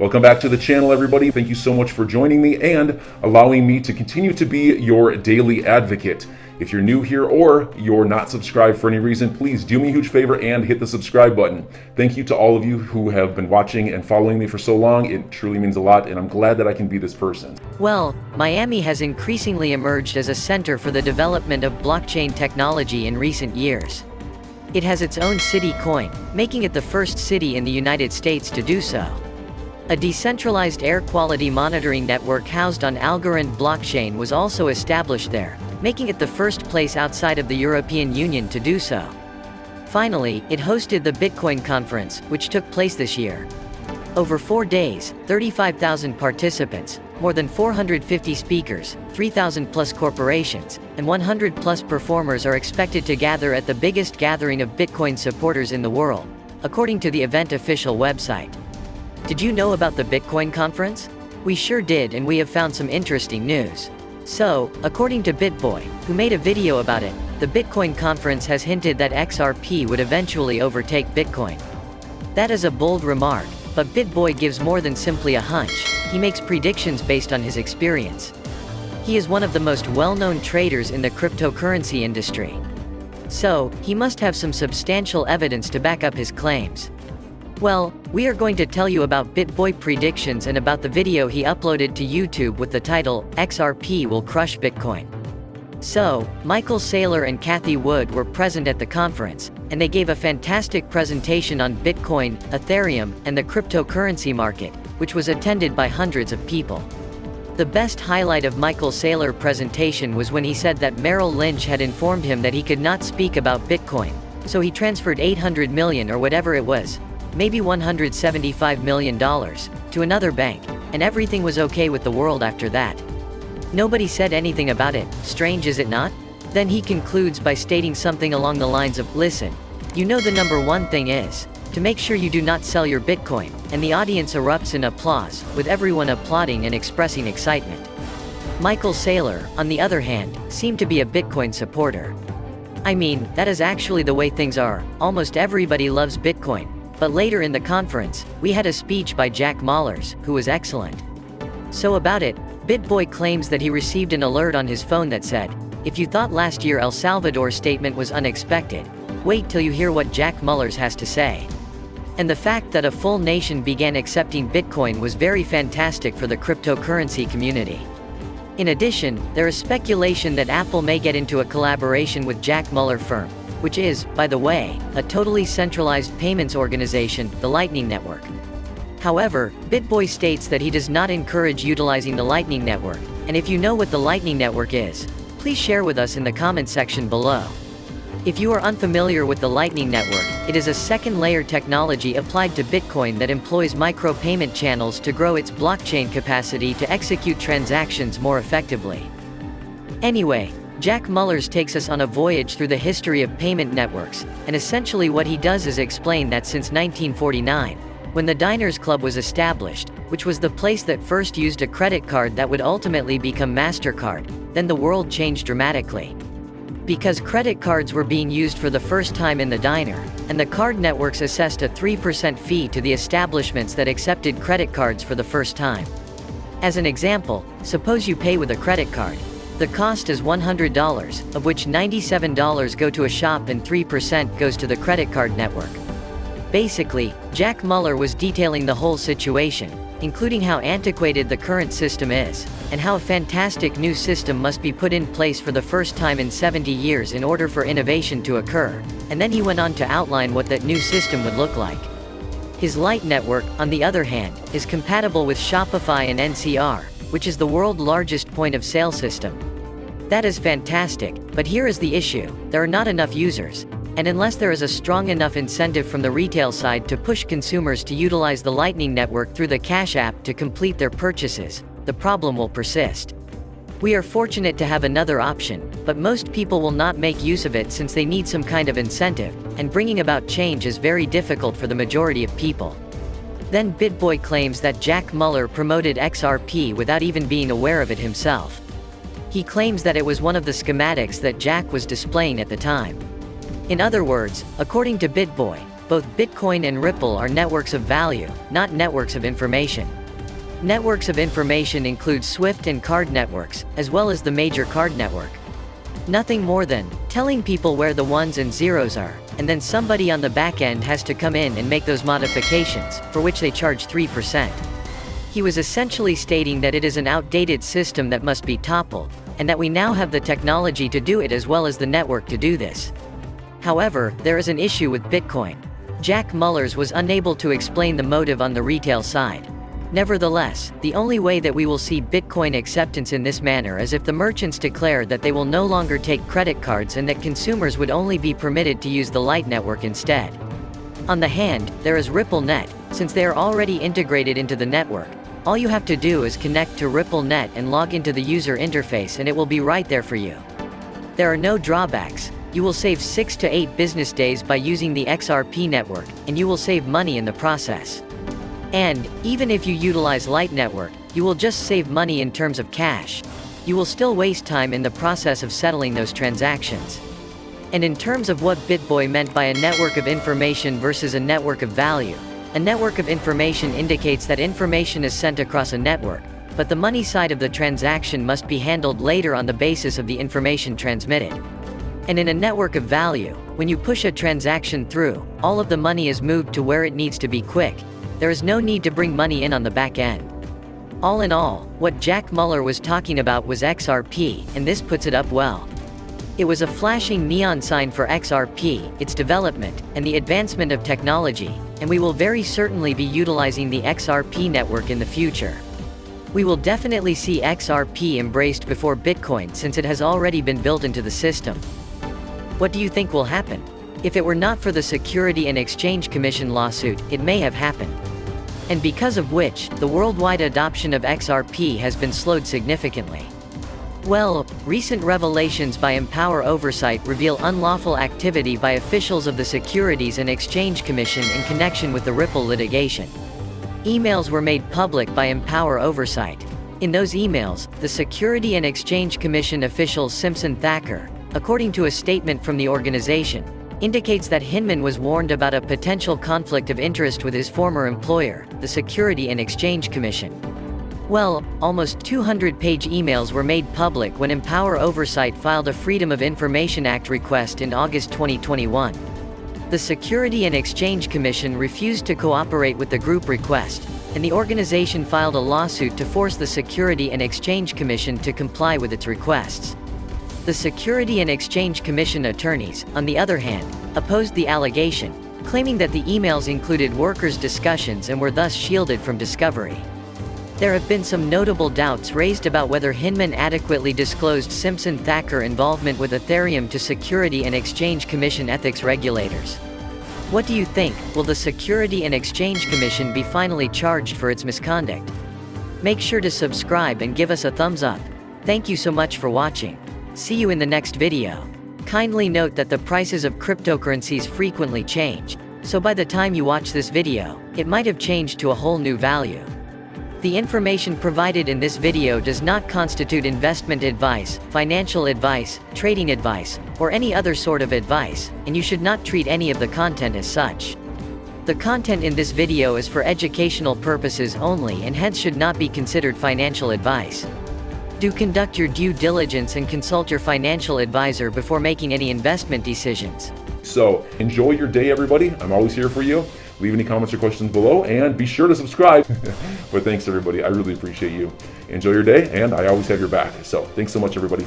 Welcome back to the channel, everybody. Thank you so much for joining me and allowing me to continue to be your daily advocate. If you're new here or you're not subscribed for any reason, please do me a huge favor and hit the subscribe button. Thank you to all of you who have been watching and following me for so long. It truly means a lot, and I'm glad that I can be this person. Well, Miami has increasingly emerged as a center for the development of blockchain technology in recent years. It has its own city coin, making it the first city in the United States to do so. A decentralized air quality monitoring network housed on Algorand blockchain was also established there, making it the first place outside of the European Union to do so. Finally, it hosted the Bitcoin conference, which took place this year. Over 4 days, 35,000 participants, more than 450 speakers, 3,000 plus corporations, and 100 plus performers are expected to gather at the biggest gathering of Bitcoin supporters in the world, according to the event official website. Did you know about the Bitcoin conference? We sure did, and we have found some interesting news. So, according to BitBoy, who made a video about it, the Bitcoin conference has hinted that XRP would eventually overtake Bitcoin. That is a bold remark, but BitBoy gives more than simply a hunch. He makes predictions based on his experience. He is one of the most well-known traders in the cryptocurrency industry. So, he must have some substantial evidence to back up his claims. Well, we are going to tell you about BitBoy predictions and about the video he uploaded to YouTube with the title, XRP Will Crush Bitcoin. So, Michael Saylor and Cathie Wood were present at the conference, and they gave a fantastic presentation on Bitcoin, Ethereum, and the cryptocurrency market, which was attended by hundreds of people. The best highlight of Michael Saylor's presentation was when he said that Merrill Lynch had informed him that he could not speak about Bitcoin, so he transferred $800 million or whatever it was, maybe $175 million, to another bank, and everything was okay with the world after that. Nobody said anything about it, strange is it not? Then he concludes by stating something along the lines of, listen, you know the number one thing is, to make sure you do not sell your Bitcoin, and the audience erupts in applause, with everyone applauding and expressing excitement. Michael Saylor, on the other hand, seemed to be a Bitcoin supporter. I mean, that is actually the way things are, almost everybody loves Bitcoin. But later in the conference, we had a speech by Jack Mallers, who was excellent. So about it, BitBoy claims that he received an alert on his phone that said, if you thought last year El Salvador's statement was unexpected, wait till you hear what Jack Mallers has to say. And the fact that a full nation began accepting Bitcoin was very fantastic for the cryptocurrency community. In addition, there is speculation that Apple may get into a collaboration with Jack Mallers' firm, which is, by the way, a totally centralized payments organization, the Lightning Network. However, BitBoy states that he does not encourage utilizing the Lightning Network, and if you know what the Lightning Network is, please share with us in the comment section below. If you are unfamiliar with the Lightning Network, it is a second-layer technology applied to Bitcoin that employs micro-payment channels to grow its blockchain capacity to execute transactions more effectively. Anyway, Jack Mallers takes us on a voyage through the history of payment networks, and essentially what he does is explain that since 1949, when the Diners Club was established, which was the place that first used a credit card that would ultimately become MasterCard, then the world changed dramatically. Because credit cards were being used for the first time in the diner, and the card networks assessed a 3% fee to the establishments that accepted credit cards for the first time. As an example, suppose you pay with a credit card. The cost is $100, of which $97 go to a shop and 3% goes to the credit card network. Basically, Jack Mallers was detailing the whole situation, including how antiquated the current system is, and how a fantastic new system must be put in place for the first time in 70 years in order for innovation to occur, and then he went on to outline what that new system would look like. His Light Network, on the other hand, is compatible with Shopify and NCR, which is the world's largest point-of-sale system. That is fantastic, but here is the issue, there are not enough users. And unless there is a strong enough incentive from the retail side to push consumers to utilize the Lightning Network through the Cash App to complete their purchases, the problem will persist. We are fortunate to have another option, but most people will not make use of it since they need some kind of incentive, and bringing about change is very difficult for the majority of people. Then BitBoy claims that Jack Mallers promoted XRP without even being aware of it himself. He claims that it was one of the schematics that Jack was displaying at the time. In other words, according to BitBoy, both Bitcoin and Ripple are networks of value, not networks of information. Networks of information include SWIFT and card networks, as well as the major card network. Nothing more than telling people where the ones and zeros are, and then somebody on the back end has to come in and make those modifications, for which they charge 3%. He was essentially stating that it is an outdated system that must be toppled, and that we now have the technology to do it as well as the network to do this. However, there is an issue with Bitcoin. Jack Mullers was unable to explain the motive on the retail side. Nevertheless, the only way that we will see Bitcoin acceptance in this manner is if the merchants declare that they will no longer take credit cards and that consumers would only be permitted to use the Lite network instead. On the hand, there is RippleNet. Since they are already integrated into the network, all you have to do is connect to RippleNet and log into the user interface and it will be right there for you. There are no drawbacks. You will save 6 to 8 business days by using the XRP network, and you will save money in the process. And, even if you utilize Lite network, you will just save money in terms of cash. You will still waste time in the process of settling those transactions. And in terms of what BitBoy meant by a network of information versus a network of value, a network of information indicates that information is sent across a network, but the money side of the transaction must be handled later on the basis of the information transmitted. And in a network of value, when you push a transaction through, all of the money is moved to where it needs to be quick. There is no need to bring money in on the back end. All in all, what Jack Muller was talking about was XRP, and this puts it up well. It was a flashing neon sign for XRP, its development, and the advancement of technology, and we will very certainly be utilizing the XRP network in the future. We will definitely see XRP embraced before Bitcoin since it has already been built into the system. What do you think will happen? If it were not for the Security and Exchange Commission lawsuit, it may have happened. And because of which, the worldwide adoption of XRP has been slowed significantly. Well, recent revelations by Empower Oversight reveal unlawful activity by officials of the Securities and Exchange Commission in connection with the Ripple litigation. Emails were made public by Empower Oversight. In those emails, the Security and Exchange Commission official Simpson Thacker, according to a statement from the organization, indicates that Hinman was warned about a potential conflict of interest with his former employer, the Security and Exchange Commission. Well, almost 200-page emails were made public when Empower Oversight filed a Freedom of Information Act request in August 2021. The Security and Exchange Commission refused to cooperate with the group request, and the organization filed a lawsuit to force the Security and Exchange Commission to comply with its requests. The Security and Exchange Commission attorneys, on the other hand, opposed the allegation, claiming that the emails included workers' discussions and were thus shielded from discovery. There have been some notable doubts raised about whether Hinman adequately disclosed Simpson Thacker involvement with Ethereum to Security and Exchange Commission ethics regulators. What do you think? Will the Security and Exchange Commission be finally charged for its misconduct? Make sure to subscribe and give us a thumbs up. Thank you so much for watching. See you in the next video. Kindly note that the prices of cryptocurrencies frequently change, so by the time you watch this video, it might have changed to a whole new value. The information provided in this video does not constitute investment advice, financial advice, trading advice, or any other sort of advice, and you should not treat any of the content as such. The content in this video is for educational purposes only and hence should not be considered financial advice. Do conduct your due diligence and consult your financial advisor before making any investment decisions. So enjoy your day, everybody. I'm always here for you. Leave any comments or questions below and be sure to subscribe. But thanks, everybody. I really appreciate you. Enjoy your day, and I always have your back. So thanks so much, everybody.